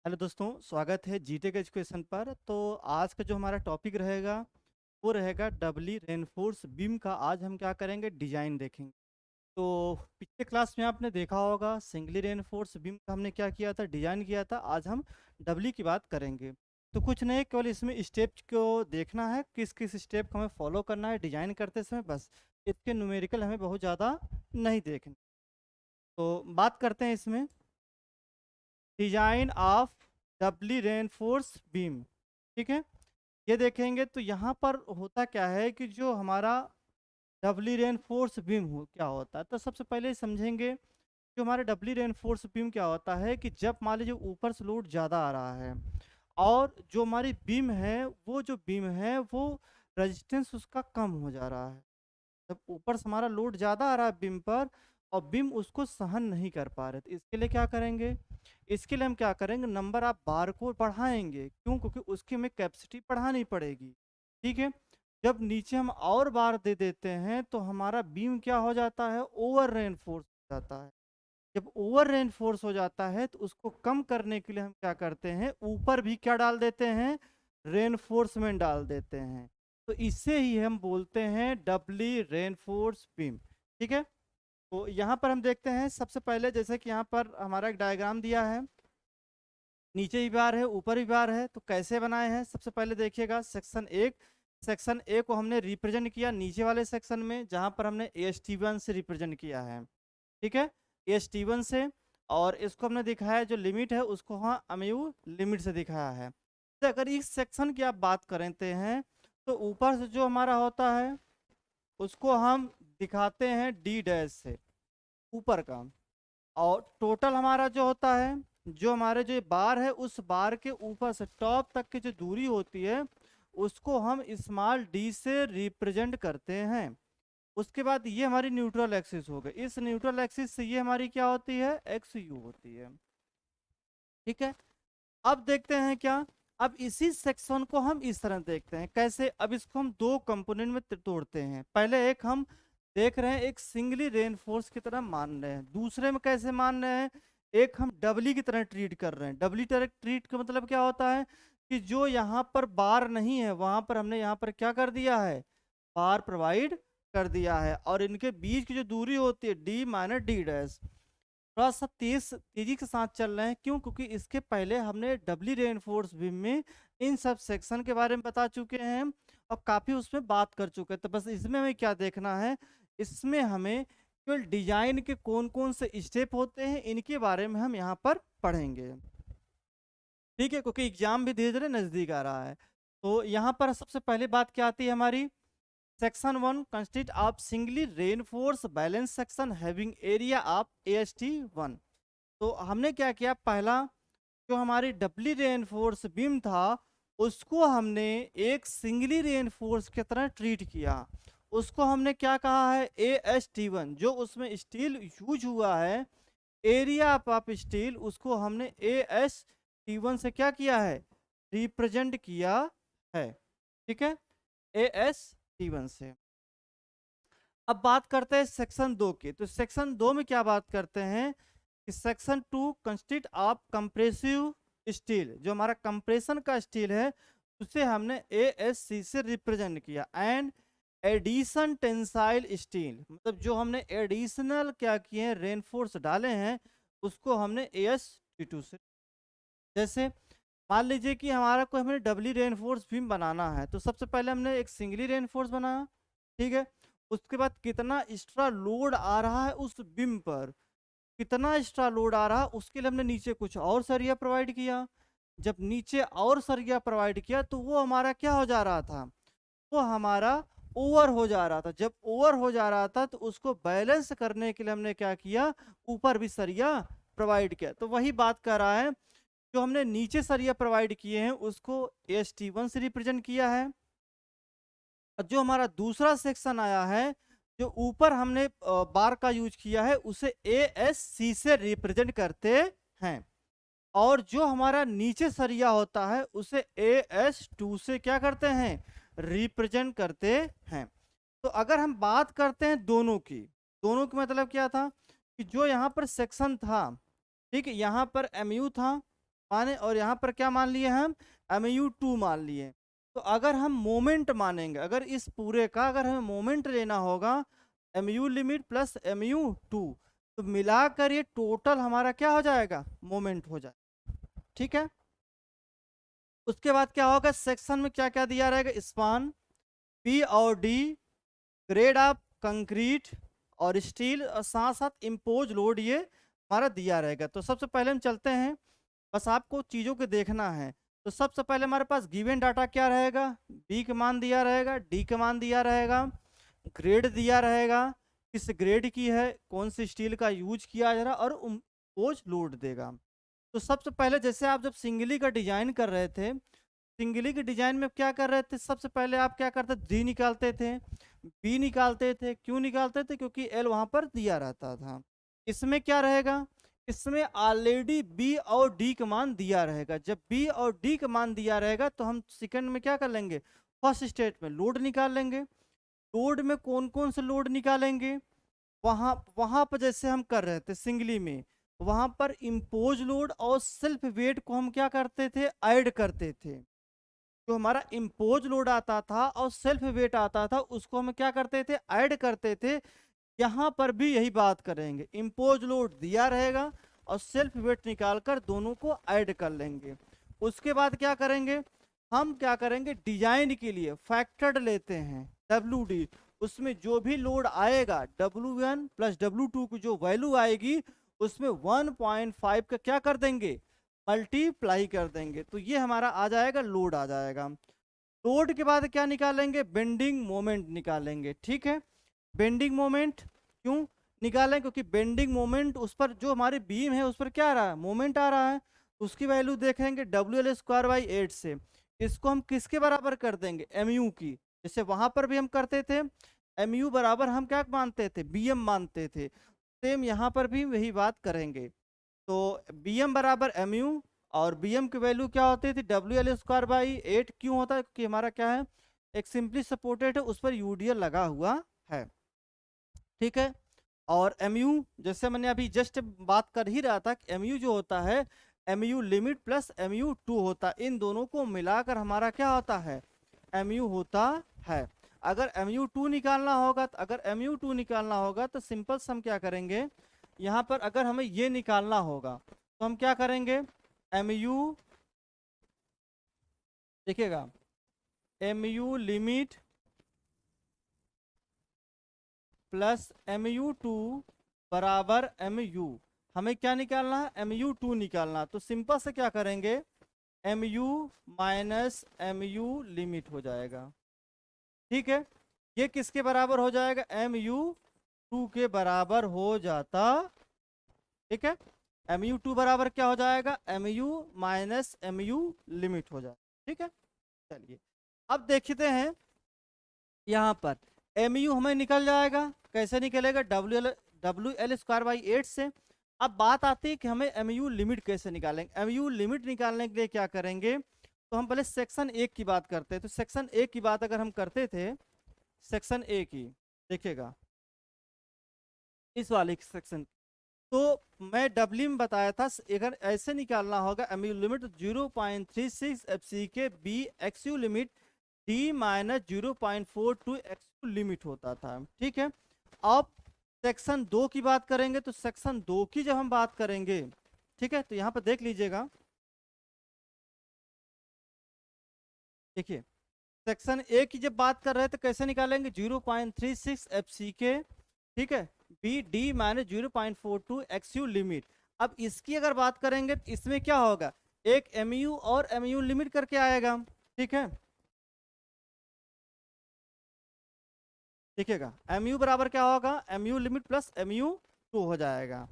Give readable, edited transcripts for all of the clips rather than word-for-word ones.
Hello दोस्तों, स्वागत है जीटेक एजुकेशन पर। तो आज का जो हमारा टॉपिक रहेगा वो रहेगा डबली रेनफोर्स बीम का। आज हम क्या करेंगे, डिजाइन देखेंगे। तो पिछले क्लास में आपने देखा होगा सिंगली रेनफोर्स बीम का हमने क्या किया था, डिजाइन किया था। आज हम डबली की बात करेंगे। तो कुछ नहीं, केवल इसमें स्टेप को देखना है, किस किस स्टेप को हमें फॉलो करना है डिजाइन करते समय, बस। इसके न्यूमेरिकल हमें बहुत ज़्यादा नहीं देखना। तो बात करते हैं इसमें design of Dabali reinforce beam. ठीक है, ये देखेंगे तो यहाँ पर होता क्या है कि जो हमारा डबली रेनफोर्स बीम हो क्या होता है, तो सबसे पहले समझेंगे जो हमारा डबली रेनफोर्स बीम क्या होता है कि जब मान लीजिए ऊपर से लोड ज़्यादा आ रहा है और जो हमारी बीम है, वो जो बीम है वो रेजिस्टेंस उसका कम हो जा रहा है। जब ऊपर से हमारा लोड ज़्यादा आ रहा है बीम पर और बीम उसको सहन नहीं कर पा रहे, तो इसके लिए क्या करेंगे, इसके लिए हम क्या करेंगे, नंबर ऑफ बार को बढ़ाएंगे। क्यों? क्योंकि उसकी हमें कैपेसिटी बढ़ानी पड़ेगी। ठीक है, जब नीचे हम और बार दे देते हैं तो हमारा बीम क्या हो जाता है, ओवर रेनफोर्स हो जाता है। जब ओवर रेनफोर्स हो जाता है तो उसको कम करने के लिए हम क्या करते हैं, ऊपर भी क्या डाल देते हैं, रेनफोर्समेंट डाल देते हैं। तो इससे ही हम बोलते हैं डबली रेनफोर्स बीम। ठीक है, तो यहाँ पर हम देखते हैं सबसे पहले, जैसे कि यहाँ पर हमारा एक डायग्राम दिया है, नीचे भी बार है ऊपर भी बार है। तो कैसे बनाए हैं, सबसे पहले देखिएगा सेक्शन ए को हमने रिप्रेजेंट किया नीचे वाले सेक्शन में, जहाँ पर हमने AST1 से रिप्रेजेंट किया है। ठीक है, AST1 से। और इसको हमने दिखाया जो लिमिट है उसको हाँ अम्यू लिमिट से दिखाया है। तो अगर इस सेक्शन की आप बात करते हैं तो ऊपर से जो हमारा होता है उसको हम दिखाते हैं D डैश से, ऊपर का। और टोटल हमारा जो होता है, जो हमारे जो बार है उस बार के ऊपर से टॉप तक की जो दूरी होती है उसको हम स्मॉल d से रिप्रेजेंट करते हैं। उसके बाद ये हमारी न्यूट्रल एक्सिस हो गई, इस न्यूट्रल एक्सिस से ये हमारी क्या होती है, एक्स यू होती है। ठीक है, अब देखते हैं क्या, अब इसी सेक्शन को हम इस तरह देखते हैं कैसे। अब इसको हम दो कंपोनेंट में तोड़ते हैं। पहले एक हम देख रहे हैं एक सिंगली रेनफोर्स की तरह मान रहे हैं, दूसरे में कैसे मान रहे हैं, एक हम डबली की तरह ट्रीट कर रहे हैं। डबली तरह ट्रीट का मतलब क्या होता है कि जो यहाँ पर बार नहीं है वहां पर हमने यहाँ पर क्या कर दिया है, बार प्रोवाइड कर दिया है। और इनके बीच की जो दूरी होती है D माइनस D डैश, थोड़ा सा तेजी के साथ चल रहे हैं। क्यों? क्योंकि इसके पहले हमने डबली रेनफोर्स बीम में इन सब सेक्शन के बारे में बता चुके हैं और काफी उसमें बात कर चुके हैं। तो बस इसमें हमें क्या देखना है, इसमें हमें केवल डिजाइन के कौन कौन से स्टेप होते हैं इनके बारे में हम यहाँ पर पढ़ेंगे। ठीक है, क्योंकि एग्जाम भी धीरे धीरे नजदीक आ रहा है। तो यहाँ पर सबसे पहले बात क्या आती है हमारी, section 1 consist of singly reinforce balance section having area of AST1। तो हमने क्या किया, पहला जो हमारी डबली रेनफोर्स बीम था उसको हमने एक सिंगली रेनफोर्स की तरह ट्रीट किया। उसको हमने क्या कहा है, AST1। जो उसमें स्टील यूज हुआ है, एरिया ऑफ स्टील, उसको हमने AST1 से क्या किया है, रिप्रेजेंट किया है। ठीक है, AST1 से। अब बात करते हैं सेक्शन 2 की। तो सेक्शन 2 में क्या बात करते हैं कि section 2 consist of compressive steel. जो हमारा कंप्रेशन का स्टील है उसे हमने ASC से रिप्रेजेंट किया। एंड एडिशन टेंसाइल स्टील, मतलब जो हमने एडिशनल क्या किए हैं, रेनफोर्स डाले हैं, उसको हमने AST2 से। जैसे मान लीजिए कि हमारा कोई हमें डबली रेनफोर्स बीम बनाना है, तो सबसे पहले हमने एक सिंगली रेनफोर्स बनाया। ठीक है, उसके बाद कितना एक्स्ट्रा लोड आ रहा है उस बीम पर, कितना एक्स्ट्रा लोड आ रहा है उसके लिए हमने नीचे कुछ और सरिया प्रोवाइड किया। जब नीचे और सरिया प्रोवाइड किया तो वो हमारा क्या हो जा रहा था, वो हमारा ओवर हो जा रहा था। जब ओवर हो जा रहा था तो उसको बैलेंस करने के लिए हमने क्या किया, ऊपर भी सरिया प्रोवाइड किया। तो वही बात कर रहा है, जो हमने नीचे सरिया प्रोवाइड किए हैं उसको AST1 से रिप्रेजेंट किया है। और जो हमारा दूसरा सेक्शन आया है, जो ऊपर हमने बार का यूज किया है, उसे ASC से रिप्रेजेंट करते हैं। और जो हमारा नीचे सरिया होता है उसे AS2 से क्या करते हैं, रिप्रेजेंट करते हैं। तो अगर हम बात करते हैं दोनों की, दोनों का मतलब क्या था कि जो यहाँ पर सेक्शन था, ठीक है, यहाँ पर MU था माने, और यहाँ पर क्या मान लिए हम, mu2 मान लिए। तो अगर हम मोमेंट मानेंगे, अगर इस पूरे का अगर हमें मोमेंट लेना होगा, mu लिमिट प्लस mu2, तो मिलाकर ये टोटल हमारा क्या हो जाएगा, मोमेंट हो जाएगा। ठीक है, उसके बाद क्या होगा, सेक्शन में क्या क्या दिया रहेगा, स्पान, पी और डी, ग्रेड ऑफ कंक्रीट और स्टील, और साथ साथ इम्पोज लोड ये हमारा दिया रहेगा। तो सबसे पहले हम चलते हैं, बस आपको चीज़ों को देखना है। तो सबसे पहले हमारे पास गिवन डाटा क्या रहेगा, बी का मान दिया रहेगा, डी का मान दिया रहेगा, ग्रेड दिया रहेगा, किस ग्रेड की है, कौन सी स्टील का यूज किया जा रहा है, और इम्पोज लोड देगा। तो सबसे पहले जैसे आप जब सिंगली का डिजाइन कर रहे थे, सिंगली के डिजाइन में क्या कर रहे थे, सबसे पहले आप क्या करते, डी निकालते थे, बी निकालते थे। क्यों निकालते थे, क्योंकि एल वहां पर दिया रहता था। इसमें क्या रहेगा, इसमें ऑलरेडी बी और डी का मान दिया रहेगा। जब बी और डी का मान दिया रहेगा तो हम सेकंड में क्या कर लेंगे, फर्स्ट स्टेट में लोड निकाल लेंगे। लोड में कौन कौन से लोड निकालेंगे, वहां वहां पर जैसे हम कर रहे थे सिंगली में, वहां पर इम्पोज लोड और सेल्फ वेट को हम क्या करते थे, ऐड करते थे। जो हमारा इम्पोज लोड आता था और सेल्फ वेट आता था, उसको हम क्या करते थे, ऐड करते थे। यहाँ पर भी यही बात करेंगे, इम्पोज लोड दिया रहेगा और सेल्फ वेट निकालकर दोनों को ऐड कर लेंगे। उसके बाद क्या करेंगे, हम क्या करेंगे, डिजाइन के लिए फैक्टर्ड लेते हैं WD, उसमें जो भी लोड आएगा W1 प्लस W2 की जो वैल्यू आएगी, उसमें 1.5 का क्या कर देंगे, मल्टीप्लाई कर देंगे। तो ये हमारा आ जाएगा, लोड आ जाएगा। लोड के बाद क्या निकालेंगे, बेंडिंग मोमेंट निकालेंगे। ठीक है, बेंडिंग मोमेंट क्यों निकालें, क्योंकि बेंडिंग मोमेंट उस पर जो हमारी बीम है उस पर क्या आ रहा है, मोमेंट आ रहा है। उसकी वैल्यू देखेंगे WL²/8 से। इसको हम किसके बराबर कर देंगे, mu की, जैसे वहां पर भी हम करते थे। mu बराबर हम क्या मानते थे, bm मानते थे। सेम यहाँ पर भी वही बात करेंगे। तो bm बराबर mu, और bm की वैल्यू क्या होती थी, WL²/8। क्यों होता है, क्योंकि हमारा क्या है, एक सिंपली सपोर्टेड है, उस पर यूडीएल लगा हुआ है। ठीक है, और mu जैसे मैंने अभी जस्ट बात कर ही रहा था कि mu जो होता है, mu लिमिट प्लस mu2 होता है। इन दोनों को मिलाकर हमारा क्या होता है, mu होता है। अगर mu2 निकालना होगा, तो अगर mu2 निकालना होगा तो सिंपल से हम क्या करेंगे, यहाँ पर अगर हमें ये निकालना होगा तो हम क्या करेंगे, mu देखिएगा, mu लिमिट प्लस mu2 बराबर mu, हमें क्या निकालना है, mu2 निकालना। तो सिंपल से क्या करेंगे, mu माइनस mu लिमिट हो जाएगा। ठीक है, ये किसके बराबर हो जाएगा, mu2 के बराबर हो जाता। ठीक है, mu2 बराबर क्या हो जाएगा, mu माइनस mu लिमिट हो जाएगा। ठीक है, चलिए अब देखते हैं, यहाँ पर mu हमें निकल जाएगा, कैसे निकलेगा, WL²/8 से। अब बात आती है कि हमें mu लिमिट कैसे निकालेंगे। mu लिमिट निकालने के लिए क्या करेंगे, तो हम पहले सेक्शन 1 की बात करते हैं। तो सेक्शन 1 की बात अगर हम करते थे, सेक्शन 1 की देखिएगा, इस वाले सेक्शन, तो मैं डब्ल्यू में बताया था, अगर ऐसे निकालना होगा, mu लिमिट 0.36 FC के B, XU limit D minus 0.42 XU limit होता था। ठीक है, अब सेक्शन 2 की बात करेंगे, तो सेक्शन 2 की जब हम बात करेंगे, ठीक है, तो यहाँ पर देख लीजिएगा, देखिए सेक्शन ए की जब बात कर रहे हैं तो कैसे निकालेंगे, 0.36 FC के, ठीक है, B D minus 0.42 XU limit. अब इसकी अगर बात करेंगे तो इसमें क्या होगा, एक MU और MU लिमिट करके आएगा। ठीक है, देखिएगा MU बराबर क्या होगा, MU लिमिट प्लस MU2 हो जाएगा।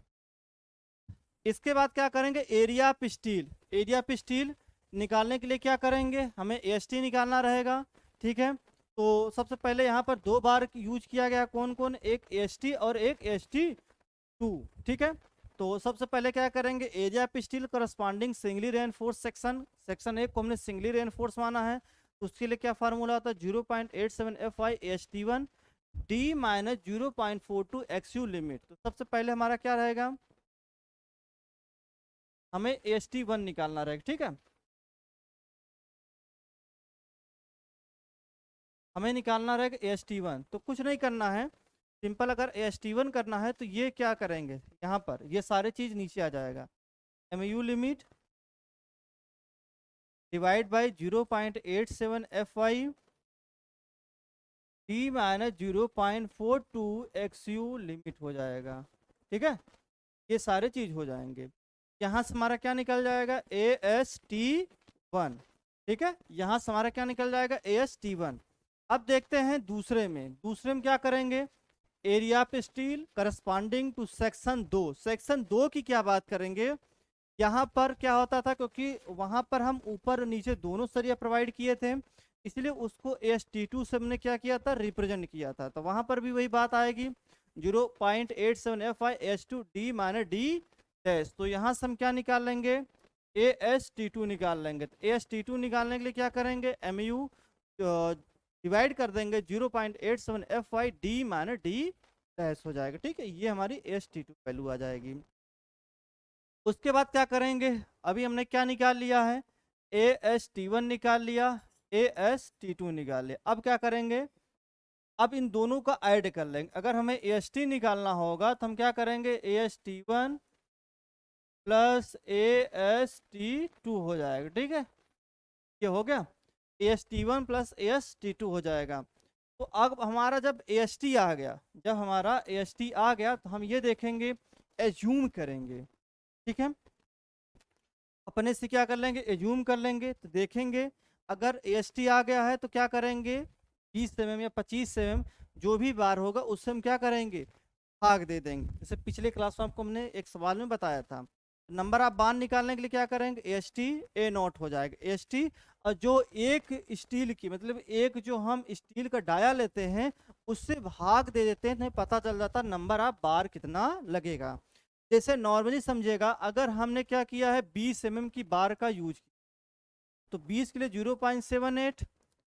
इसके बाद क्या करेंगे, area of steel, area of steel निकालने के लिए क्या करेंगे, हमें AST निकालना रहेगा। ठीक है, तो सबसे पहले यहाँ पर 2 बार यूज किया गया, कौन कौन, एक AST और एक AST2। ठीक है, तो सबसे पहले क्या करेंगे, area of steel corresponding singly reinforce section, section 1 को हमने सिंगली रेनफोर्स माना है, तो उसके लिए क्या फार्मूला होता है, 0.87 FY AST1 D minus 0.42 XU limit. तो सबसे पहले हमारा क्या रहेगा, हमें AST1 निकालना रहेगा, ठीक है। हमें निकालना रहेगा AST1, तो कुछ नहीं करना है, सिंपल अगर AST1 करना है तो ये क्या करेंगे, यहाँ पर ये सारे चीज नीचे आ जाएगा, MU limit divide by 0.87 FY D minus 0.42 XU limit हो जाएगा, ठीक है। ये सारे चीज हो जाएंगे। यहाँ से हमारा क्या निकल जाएगा, AST1, ठीक है। यहाँ से हमारा क्या निकल जाएगा, AST1। अब देखते हैं दूसरे में क्या करेंगे, area of steel corresponding to section 2 की क्या बात करेंगे। यहाँ पर क्या होता था, क्योंकि वहां पर हम ऊपर नीचे दोनों सरिया प्रोवाइड किए थे, इसलिए उसको AST2 से हमने क्या किया था, रिप्रेजेंट किया था। तो वहां पर भी वही बात आएगी, 0.87 FI AS2 D minus D dash. तो यहाँ से हम क्या निकाल लेंगे, AST2 निकाल लेंगे। तो AST2 निकालने के लिए क्या करेंगे, MU डिवाइड कर देंगे 0.87 FY D minus D dash हो जाएगा, ठीक है। ये हमारी AST2 वैल्यू आ जाएगी। उसके बाद क्या करेंगे, अभी हमने क्या निकाल लिया है, AST1 निकाल लिया, AST2 निकाल लिया। अब क्या करेंगे, अब इन दोनों का ऐड कर लेंगे। अगर हमें AST निकालना होगा तो हम क्या करेंगे, AST1 प्लस AST2 हो जाएगा, ठीक है। ये हो गया, AST1 प्लस AST2 हो जाएगा। तो अब हमारा जब AST आ गया, तो हम ये देखेंगे, एज्यूम करेंगे, ठीक है। अपने से क्या कर लेंगे, एज्यूम कर लेंगे। तो देखेंगे अगर AST आ गया है तो क्या करेंगे, 20 mm या 25 mm जो भी बार होगा उससे हम क्या करेंगे, भाग दे देंगे। जैसे पिछले क्लास में आपको हमने एक सवाल में बताया था, नंबर आप बार निकालने के लिए क्या करेंगे, AST A0 हो जाएगा, AST। और जो एक स्टील की मतलब एक जो हम स्टील का डाया लेते हैं उससे भाग दे देते हैं, तो पता चल जाता नंबर आप बार कितना लगेगा। जैसे नॉर्मली समझेगा, अगर हमने क्या किया है, 20 mm की बार का यूज किया, तो 20 के लिए 0.78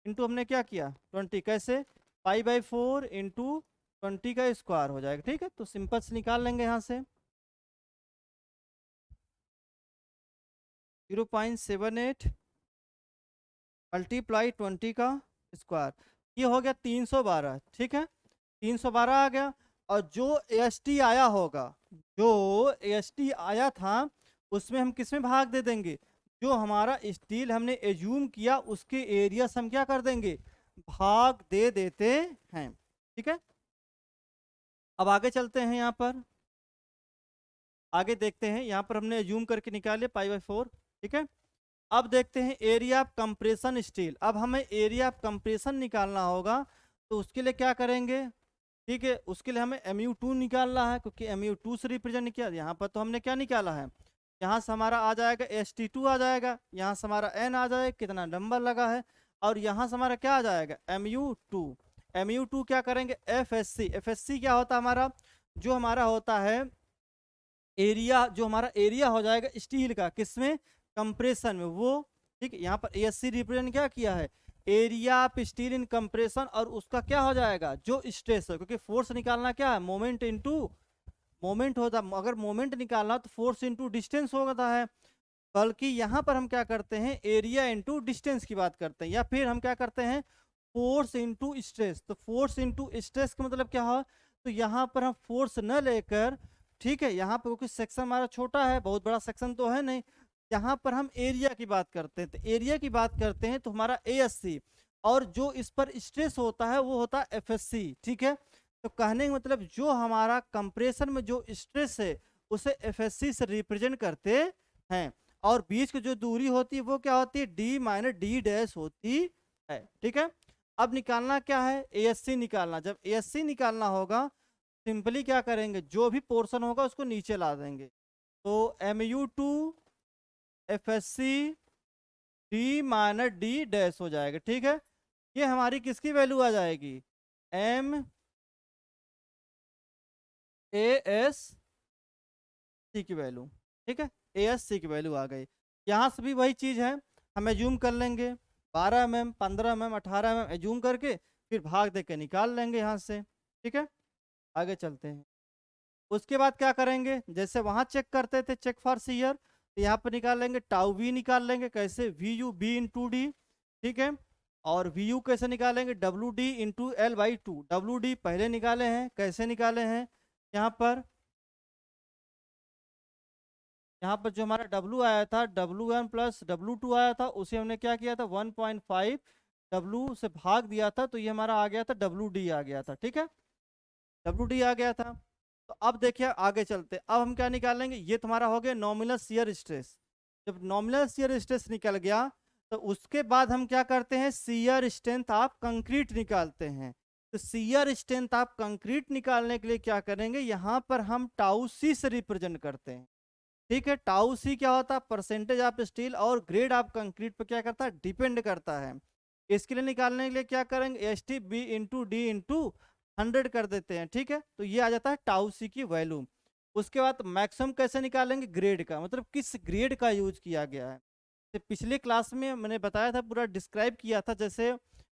इंटू हमने क्या किया 20, कैसे π/4 इंटू 20 का स्क्वायर हो जाएगा, ठीक है। तो सिंपल से निकाल लेंगे यहाँ से 0.78 मल्टीप्लाई 20 का स्क्वायर, ये हो गया 312, ठीक है। 312 आ गया। और जो AST आया होगा, जो AST आया था उसमें हम किस में भाग दे देंगे, जो हमारा स्टील हमने एज्यूम किया उसके एरिया से हम क्या कर देंगे, भाग दे देते हैं, ठीक है। अब आगे चलते हैं, यहाँ पर आगे देखते हैं, यहाँ पर हमने एज्यूम करके निकाले π/4, ठीक है। अब देखते हैं एरिया ऑफ कंप्रेशन स्टील। अब हमें एरिया ऑफ कंप्रेशन निकालना होगा, तो उसके लिए क्या करेंगे, ठीक है। उसके लिए हमें MU2 निकालना है, क्योंकि MU2 से रिप्रेजेंट किया। यहाँ पर तो हमने क्या निकाला है, यहाँ से हमारा आ जाएगा AST2 आ जाएगा, यहाँ से हमारा N आ जाएगा, कितना नंबर लगा है, और यहाँ से हमारा क्या आ जाएगा, MU2 क्या करेंगे, FSC क्या होता है हमारा, जो हमारा होता है एरिया, जो हमारा एरिया हो जाएगा स्टील का, किसमें, कंप्रेशन में, वो, ठीक है। यहाँ पर ASC रिप्रेजेंट क्या किया है, area of steel in compression, और उसका क्या हो जाएगा, जो स्ट्रेस है, क्योंकि फोर्स निकालना क्या है, मोमेंट इनटू मोमेंट होता है। अगर मोमेंट निकालना तो फोर्स इनटू डिस्टेंस होता है, बल्कि यहाँ पर हम क्या करते हैं, एरिया इनटू डिस्टेंस की बात करते हैं, या फिर हम क्या करते हैं, फोर्स इनटू स्ट्रेस। तो फोर्स इनटू स्ट्रेस का मतलब क्या है, तो यहाँ पर हम फोर्स न लेकर, ठीक है, यहाँ पर क्योंकि सेक्शन हमारा छोटा है, बहुत बड़ा सेक्शन तो है नहीं, यहाँ पर हम एरिया की बात करते हैं। तो एरिया की बात करते हैं तो हमारा ASC, और जो इस पर स्ट्रेस होता है वो होता है FSC, ठीक है। तो कहने का मतलब जो हमारा कंप्रेशन में जो स्ट्रेस है उसे FSC से रिप्रेजेंट करते हैं, और बीच की जो दूरी होती है वो क्या होती है, D माइनस D डैश होती है, ठीक है। अब निकालना क्या है, ASC निकालना। जब ASC निकालना होगा, सिंपली क्या करेंगे, जो भी पोर्शन होगा उसको नीचे ला देंगे। तो MU2 FSC D minus D dash हो जाएगा, ठीक है। ये हमारी किसकी वैल्यू आ जाएगी, MASC की वैल्यू, ठीक है। ASC की वैल्यू आ गई। यहाँ से भी वही चीज़ है, हम एज्यूम कर लेंगे 12 mm 15 mm 18 mm एज्यूम करके फिर भाग दे के निकाल लेंगे यहाँ से, ठीक है। आगे चलते हैं। उसके बाद क्या करेंगे, जैसे वहाँ चेक करते थे, चेक फॉर शियर, तो यहाँ पर निकाल लेंगे टाउ वी निकाल लेंगे कैसे, V U B into D, ठीक है। और वी यू कैसे निकालेंगे, W D into L by two. W D पहले निकाले हैं, कैसे निकाले हैं, यहाँ पर जो हमारा W आया था, W1 प्लस W2 आया था, उसे हमने क्या किया था 1.5 W से भाग दिया था, तो ये हमारा आ गया था WD आ गया था, ठीक है, WD आ गया था। तो अब देखिए आगे चलते, अब हम क्या निकालेंगे, ये तुम्हारा हो गया नॉमिनल शियर स्ट्रेस। जब नॉमिनल शियर स्ट्रेस निकल गया तो उसके बाद हम क्या करते हैं, शियर स्ट्रेंथ ऑफ कंक्रीट निकालते हैं। तो शियर स्ट्रेंथ ऑफ कंक्रीट निकालने के लिए क्या करेंगे, यहाँ पर हम टाउ सी से रिप्रेजेंट करते हैं, ठीक है। टाउ सी क्या होता है, परसेंटेज ऑफ स्टील, और ग्रेड ऑफ कंक्रीट पर क्या करता है, डिपेंड करता है। इसके लिए निकालने के लिए क्या करेंगे, S T B into D into 100 कर देते हैं, ठीक है। तो ये आ जाता है टाउ सी की वैल्यू। उसके बाद मैक्सिमम कैसे निकालेंगे, ग्रेड का, मतलब किस ग्रेड का यूज किया गया है। तो पिछले क्लास में मैंने बताया था, पूरा डिस्क्राइब किया था। जैसे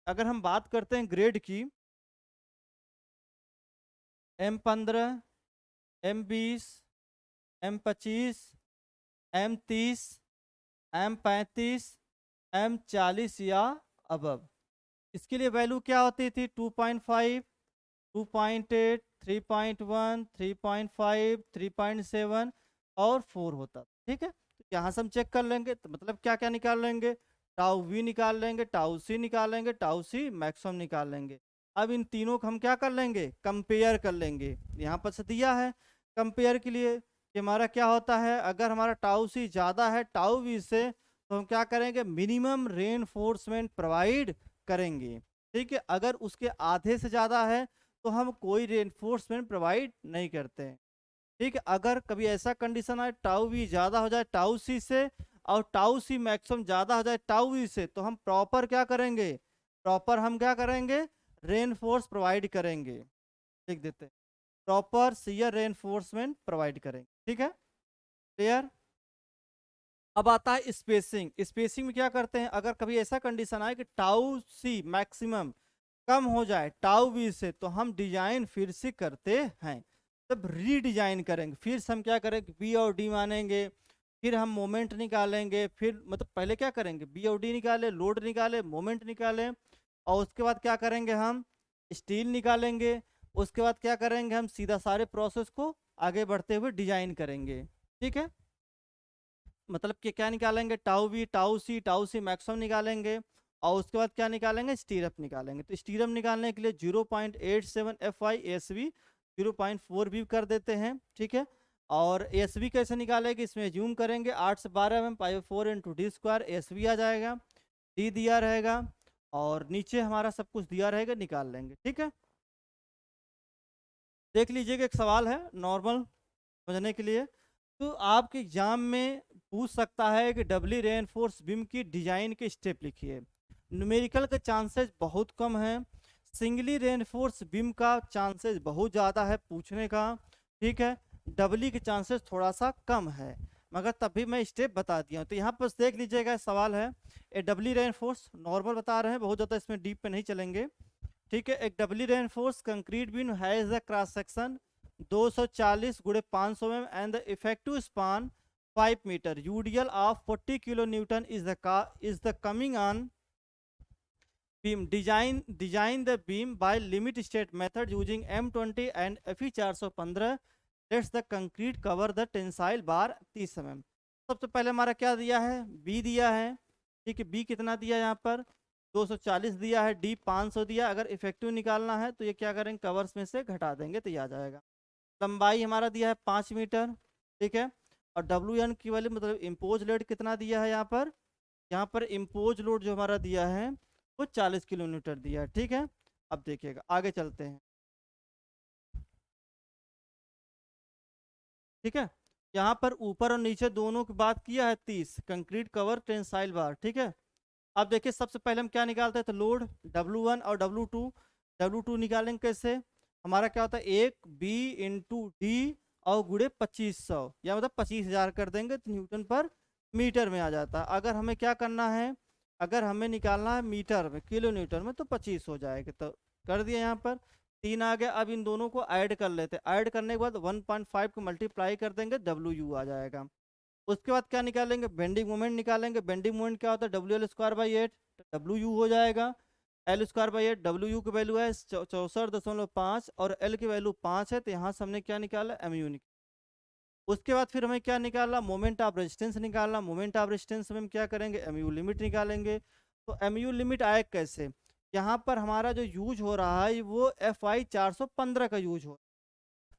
अगर हम बात करते हैं ग्रेड की, M15, M20, M25, M30, M35, M40 या अबव, इसके लिए वैल्यू क्या होती थी, 2.5, 2.8, 3.1, 3.5, 3.7 और 4 होता, ठीक है। तो यहाँ से हम चेक कर लेंगे, तो मतलब क्या क्या निकाल लेंगे, टाउ वी निकाल लेंगे, टाउ सी निकाल लेंगे, टाउ सी मैक्सिमम निकाल लेंगे। अब इन तीनों को हम क्या कर लेंगे, कंपेयर कर लेंगे। यहाँ पर से दिया है कंपेयर के लिए कि हमारा क्या होता है, अगर हमारा टाउ सी ज़्यादा है टाउ वी से, तो हम क्या करेंगे, मिनिमम रेनफोर्समेंट प्रोवाइड करेंगे, ठीक है। अगर उसके आधे से ज़्यादा है तो हम कोई रेनफोर्समेंट प्रोवाइड नहीं करते हैं, ठीक है। अगर कभी ऐसा कंडीशन आए टाउ वी ज़्यादा हो जाए टाउ सी से, और टाउ सी मैक्सिमम ज़्यादा हो जाए टाउ वी से, तो हम प्रॉपर क्या करेंगे, प्रॉपर हम क्या करेंगे, रेनफोर्स प्रोवाइड करेंगे, लिख देते हैं, प्रॉपर शियर रेनफोर्समेंट प्रोवाइड करेंगे, ठीक है, क्लियर। अब आता है स्पेसिंग। स्पेसिंग में क्या करते हैं, अगर कभी ऐसा कंडीशन आए कि टाउ सी मैक्सिमम कम हो जाए टाउ वी से, तो हम डिजाइन फिर से करते हैं, तब रीडिजाइन करेंगे। फिर से हम क्या करेंगे, बी और डी मानेंगे, फिर हम मोमेंट निकालेंगे, फिर मतलब पहले क्या करेंगे, बी और डी निकाले, लोड निकाले, मोमेंट निकाले, और उसके बाद क्या करेंगे, हम स्टील निकालेंगे। उसके बाद क्या करेंगे, हम सीधा सारे प्रोसेस को आगे बढ़ते हुए डिजाइन करेंगे, ठीक है। मतलब कि क्या निकालेंगे, tau V, tau C maximum निकालेंगे, और उसके बाद क्या निकालेंगे, स्टीरअप निकालेंगे। तो स्टीरअप निकालने के लिए 0.87 FI ASV 0.4 भी कर देते हैं, ठीक है। और ASV कैसे निकालेंगे, इसमें जूम करेंगे 8 से 12 mm पाई 4 इंटू डी स्क्वायर ASV आ जाएगा, डी दिया रहेगा, और नीचे हमारा सब कुछ दिया रहेगा, निकाल लेंगे, ठीक है। देख लीजिएगा एक सवाल है नॉर्मल समझने के लिए, तो आपके एग्जाम में पूछ सकता है कि डबली रेनफोर्स बीम की डिजाइन के स्टेप लिखिए। न्यूमेरिकल के चांसेस बहुत कम है, सिंगली रेनफोर्स बीम का चांसेस बहुत ज़्यादा है पूछने का, ठीक है। डबली के चांसेस थोड़ा सा कम है, मगर तभी मैं स्टेप बता दिया हूँ। तो यहाँ पर देख लीजिएगा सवाल है, ए डबली रेनफोर्स नॉर्मल बता रहे हैं, बहुत ज़्यादा इसमें डीप पे नहीं चलेंगे, ठीक है। एक doubly reinforce concrete beam has the cross section 240 गुणे 500 mm and the effective span 5 metre, UDL of 40 kilo newton is the coming on beam, design the beam by limit state method using M20 and FE 415, let's the concrete cover the tensile bar 30 mm। सबसे पहले हमारा क्या दिया है, B दिया है, ठीक है। बी कितना दिया है, यहाँ पर 240 दिया है, डी 500 दिया। अगर इफेक्टिव निकालना है तो ये क्या करेंगे, कवर्स में से घटा देंगे तो ये आ जाएगा। लंबाई हमारा दिया है 5 मीटर, ठीक है। और WN की वैल्यू मतलब इम्पोज लोड कितना दिया है, यहाँ पर इम्पोज लोड जो हमारा दिया है वो 40 किलो न्यूटन दिया है, ठीक है। अब देखिएगा आगे चलते हैं, ठीक है। यहाँ पर ऊपर और नीचे दोनों की बात किया है 30 कंक्रीट कवर टेंसाइल बार, ठीक है। अब देखिए सबसे पहले हम क्या निकालते हैं, तो लोड W1 और W2 निकालेंगे कैसे, हमारा क्या होता है, एक B इंटू डी और गुड़े 2500, या मतलब 25,000 कर देंगे तो न्यूटन पर मीटर में आ जाता है। अगर हमें क्या करना है, अगर हमें निकालना है मीटर में, किलो न्यूटन में, तो 25 हो जाएगा। तो कर दिया, यहाँ पर 3 आ गया। अब इन दोनों को ऐड कर लेते हैं, ऐड करने के बाद 1.5 को मल्टीप्लाई कर देंगे, WU आ जाएगा। उसके बाद क्या निकालेंगे, बेंडिंग मोमेंट निकालेंगे। बेंडिंग मोमेंट क्या होता है, WL²/8, WU हो जाएगा। L²/8, WU की वैल्यू है 64.5 और L की वैल्यू 5 है, तो यहाँ से हमने क्या निकाला, MU निकाला। उसके बाद फिर हमें क्या निकालना, मोमेंट ऑफ रेजिस्टेंस निकालना। मोमेंट ऑफ रेजिस्टेंस में हम क्या करेंगे, MU लिमिट निकालेंगे। तो MU लिमिट आए कैसे, यहाँ पर हमारा जो यूज हो रहा है वो FY 415 का यूज हो।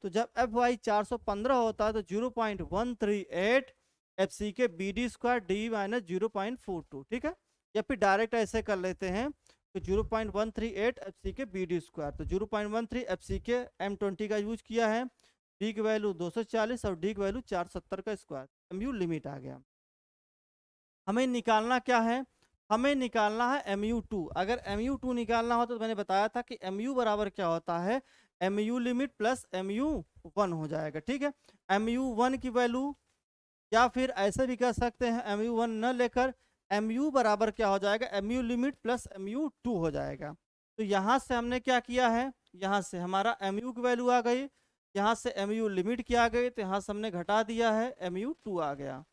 तो जब FY 415 होता है तो 0.138 FC के BD² D-0.42, ठीक है। या फिर डायरेक्ट ऐसे कर लेते हैं तो 0.138 FC के BD², तो 0.13 FC के M20 का यूज किया है। डी की वैल्यू 240 और डी की वैल्यू 470 का स्क्वायर, MU लिमिट आ गया। हमें निकालना क्या है, हमें निकालना है MU2। अगर MU2 निकालना हो तो मैंने बताया था कि MU बराबर क्या होता है, MU लिमिट प्लस MU1 हो जाएगा, ठीक है। MU1 की वैल्यू, या फिर ऐसे भी कह सकते हैं MU1 न लेकर MU बराबर क्या हो जाएगा, MU लिमिट प्लस MU2 हो जाएगा। तो यहाँ से हमने क्या किया है, यहाँ से हमारा MU की वैल्यू आ गई, यहाँ से MU लिमिट क्या आ गई, तो यहाँ से हमने घटा दिया है, MU2 आ गया,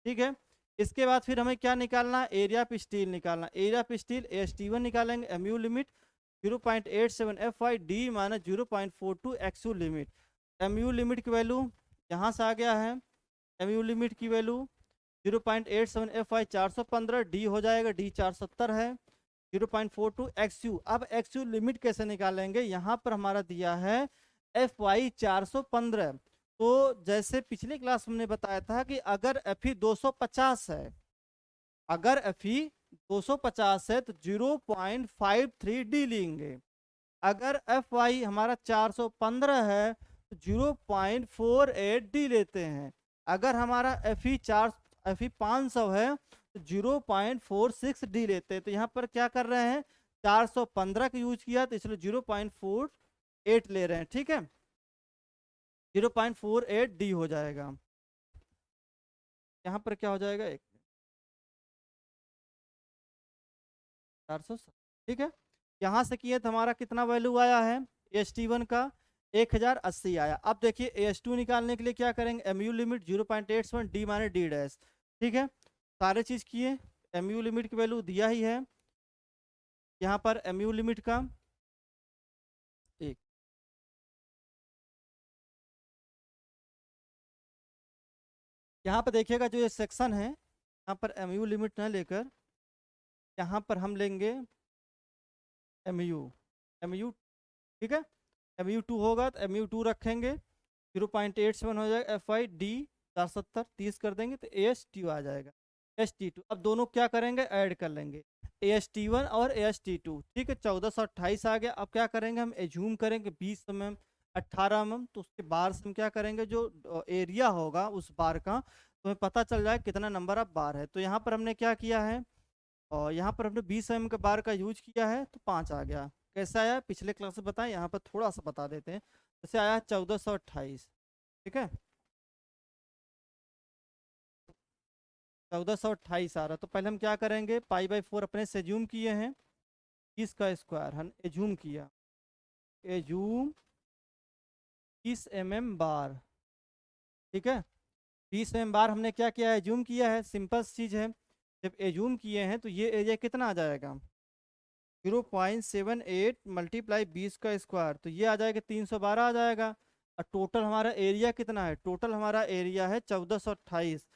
ठीक है। इसके बाद फिर हमें क्या निकालना है, एरिया ऑफ स्टील निकालना। एरिया ऑफ स्टील AST1 निकालेंगे, MU limit 0.87 FY D minus 0.42 XU limit. MU limit की वैल्यू यहाँ से आ गया है, MU लिमिट की वैल्यू 0.87 FY 415, D हो जाएगा, D 470 है, 0.42 XU। अब XU लिमिट कैसे निकालेंगे, यहाँ पर हमारा दिया है FY 415। तो जैसे पिछले क्लास में हमने बताया था कि अगर FE 250 है, अगर FE 250 है तो 0.53 D लेंगे। अगर FY हमारा 415 है तो 0.48 D लेते हैं। अगर हमारा FE 500 है तो 0.46 D लेते हैं। तो यहाँ पर क्या कर रहे हैं, 415 का यूज किया तो इसलिए 0.48 ले रहे हैं, ठीक है। 0.48 D हो जाएगा। यहाँ पर क्या हो जाएगा, 400, ठीक है। यहाँ से किए तो हमारा कितना वैल्यू आया है AST1 का, 1080 आया। अब देखिए AS2 निकालने के लिए क्या करेंगे, MU limit 0.87 D minus D dash, ठीक है। सारे चीज किए, MU लिमिट की वैल्यू दिया ही है यहाँ पर, MU लिमिट का एक, यहाँ पर देखिएगा जो ये सेक्शन है, यहाँ पर MU लिमिट न लेकर यहाँ पर हम लेंगे MU, ठीक है। MU2 होगा तो MU2 रखेंगे, 0.87 हो जाएगा FY D 470, 30 कर देंगे तो AST आ जाएगा, AST2। अब दोनों क्या करेंगे, ऐड कर लेंगे, AST1 और AST2, ठीक है। 1428 आ गया। अब क्या करेंगे, हम एज्यूम करेंगे 20 mm 18 mm, तो उसके बार से हम क्या करेंगे, जो एरिया होगा उस बार का, तो हमें पता चल जाए कितना नंबर ऑफ बार है। तो यहाँ पर हमने क्या किया है, और यहाँ पर हमने 20 mm के बार का यूज किया है तो 5 आ गया। कैसे आया, पिछले क्लास में बताएं, यहाँ पर थोड़ा सा बता देते हैं। जैसे आया 1428, ठीक है, 1428 आ रहा। तो पहले हम क्या करेंगे, पाई/4 अपने से एज्यूम किए हैं, 30 का स्क्वायर हम एज्यूम किया, एज्यूम 30 mm बार, ठीक है। 30 mm बार हमने क्या किया है, एज्यूम किया है, सिंपल चीज है। जब एज्यूम किए हैं तो ये एरिया कितना आ जाएगा, 0.78 मल्टीप्लाई 20 का स्क्वायर, तो ये आ जाएगा 312 आ जाएगा। और टोटल हमारा एरिया कितना है, टोटल हमारा एरिया है 1428,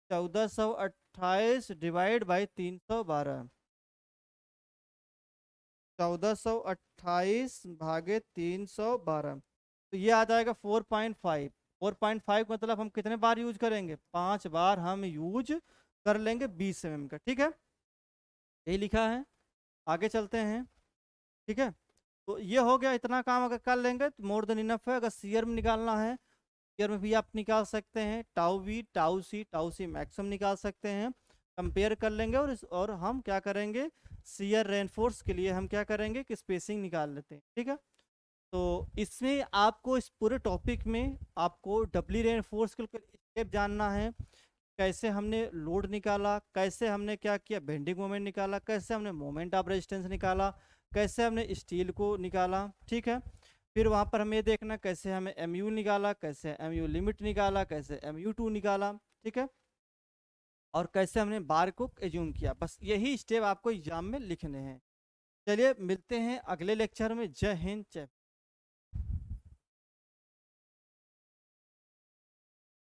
1428 डिवाइड बाई 312, 1428 भागे 312, तो ये आ जाएगा 4.5। 4.5 मतलब हम कितने बार यूज करेंगे, 5 बार हम यूज कर लेंगे 20 mm का, ठीक है। यही लिखा है, आगे चलते हैं, ठीक है। तो ये हो गया, इतना काम अगर कर लेंगे तो मोर देन इनफ है। अगर सीयर में निकालना है, सीयर में भी आप निकाल सकते हैं, tau V tau C maximum निकाल सकते हैं, कंपेयर कर लेंगे। और हम क्या करेंगे, सीयर रेनफोर्स के लिए हम क्या करेंगे कि स्पेसिंग निकाल लेते हैं, ठीक है। तो इसमें आपको इस पूरे टॉपिक में आपको डबली रेनफोर्स के स्टेप जानना है, कैसे हमने लोड निकाला, कैसे हमने क्या किया, बेंडिंग मोमेंट निकाला, कैसे हमने मोमेंट ऑफ रेजिस्टेंस निकाला, कैसे हमने स्टील को निकाला, ठीक है। फिर वहाँ पर हमें देखना कैसे हमें MU निकाला, कैसे MU लिमिट निकाला, कैसे MU2 निकाला, ठीक है। और कैसे हमने बार को एज्यूम किया। बस यही स्टेप आपको एग्जाम में लिखने हैं। चलिए मिलते हैं अगले लेक्चर में। जय हिंद, जय